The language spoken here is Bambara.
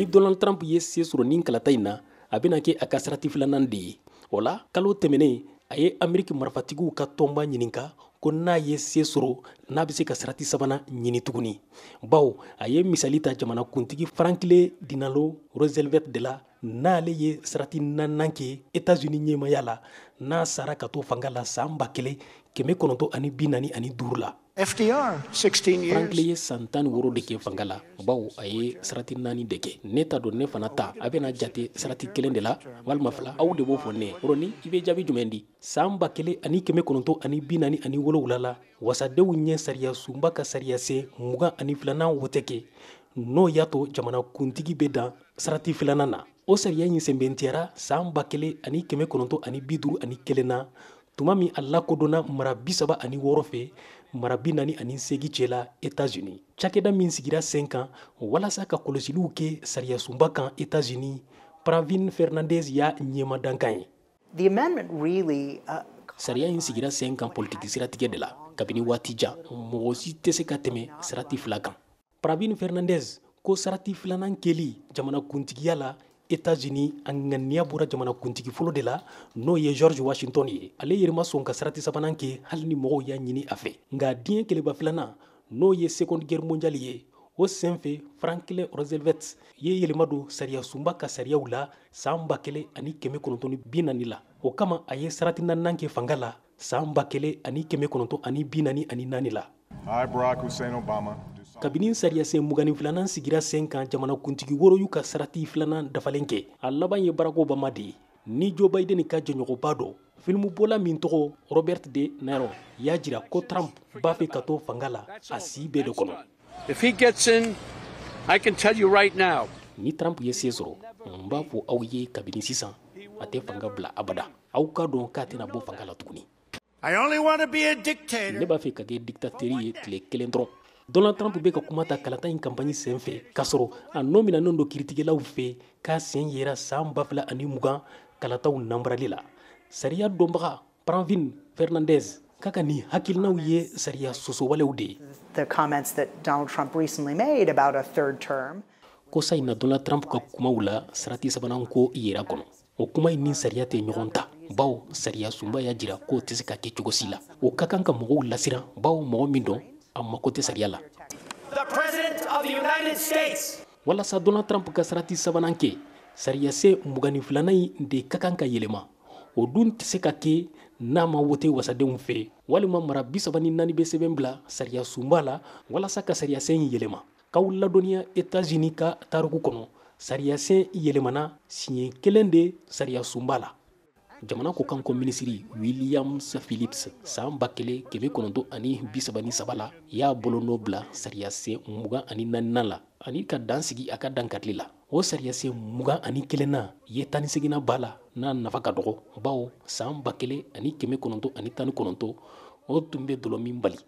ni Donald Trump ye se sɔrɔ nin kalata in na a bɛna kɛ a ka sarati filanan de ye. O la kalo tɛmɛnen a ye Ameriki marifatigiw ka tɔnba ɲininka ko n'a ye se sɔrɔ n'a bɛ se ka sarati sabanan ɲini tuguni. Bawo a ye misali ta jamana kuntigi Franklin Delano Roosevelt de la n'ale ye sarati 4nan kɛ Etats-Unis ɲɛmaya la n'a sara ka to fanga la san 1945 la. FDR, 16 years. Franklin ye san 16 de kɛ fanga la, bawo a ye sarati 4 de kɛ. Ne ta don ne fana ta a bɛna jate sarati 1 de la walima 2 aw de b'o fɔ ne. Roni i bɛ jaabi jumɛn di? San 1947 la wasadenw ɲɛ sariya sunba ka sariya sen 22nan wote kɛ n'o y'a to jamana kuntigi bɛ dan sarati filanan na. O sariya in sɛbɛntiyara san 1951 na tuma min a lakodɔnna mara 36 fɛ mara 48 cɛla Etats-Unis. Cakɛda min sigira sen kan walasa ka kɔlɔsiliw kɛ sariya sunba kan Etats-Unis, Pravin Fernandez y'a ɲɛmadankan ye. The amendment really Sariya in sigira sen kan politiki siratigɛ de la kabini waati jan mɔgɔ si tɛ se ka tɛmɛ sarati 2 kan. Pravin Fernandez ko sarati 2nan kɛli jamana kuntigiya la Etats-Unis a ŋaniya bɔra jamana kuntigi fɔlɔ de la n'o ye George Washington ye. Ale yɛrɛma sɔn ka sarati 3nan kɛ hali ni mɔgɔw y'a ɲini a fɛ. Nka diɲɛ kɛlɛba 2nan n'o ye Seconde Guerre mondiale ye, o senfɛ Franklin Roosevelt ye yɛlɛma don sariya sunba ka sariyaw la san 1940 la. O kama a ye sarati 4nan kɛ fanga la san 1944 la. I, Barack Hussein Obama. Kabini sariya sen 22nan sigira sen kan jamana kuntigi woro y'u ka sarati 2nan dafalen kɛ. A laban ye Barack Obama de ye. Ni Joe Biden ka jɛɲɔgɔnba dɔ filimubola min tɔgɔ Robert De Niro y'a jira ko Trump b'a fɛ ka to fanga la a si bɛɛ de kɔnɔ. If he gets in, I can tell you right now. Ni Trump ye se sɔrɔ n b'a fɔ aw ye kabini sisan a tɛ fanga bila abada. Aw ka dɔn k'a tɛna bɔ fanga la tuguni. I only want to be a dictator. Ne b'a fɛ ka kɛ dictateur ye tile 1 dɔrɔn. Donald Trump bɛ ka kuma ta kalata in campagne sen fɛ k'a sɔrɔ a nɔ minɛnen don kiiritigɛlaw fɛ k'a sen yera san 2020 kalataw nambarali la. Sariya dɔnbaga Pravin Fernandez k'a ka nin hakilinaw ye sariya sosowalew de ye. The comments that Donald Trump recently made about a third term. Ko sa in na Donald Trump ka kumaw la sarati 3nan ko yera kɔnɔ. O kuma in ni sariya tɛ ɲɔgɔn ta. Bawo sariya sunba y'a jira k'o tɛ se ka kɛ cogo si la. O ka kan ka mɔgɔw lasiran bawo mɔgɔ min dɔn a mako tɛ sariya la. The President of the United States. Walasa Donald Trump ka sarati 3nan kɛ sariya sen 22nan in de ka kan ka yɛlɛma. O dun tɛ se ka kɛ n'a ma wote wasadenw fɛ walima mara 34 bɛ sɛbɛn bila sariya sunba la walasa ka sariya sen yɛlɛma. K'aw ladɔnniya Etats-Unis ka tariku kɔnɔ sariya sen yɛlɛmana siɲɛ 1 de sariya sunba la. Jamana ko kanko minisiri William Phillips san 1933 la y'a bolo n'o bila sariya sen 24 la ani ka dan sigi a ka dankarili la. O sariya sen 21 ye tani segina ba la n'a nafa ka dɔgɔ bawo san 1919 o tun bɛ dɔlɔ min bali.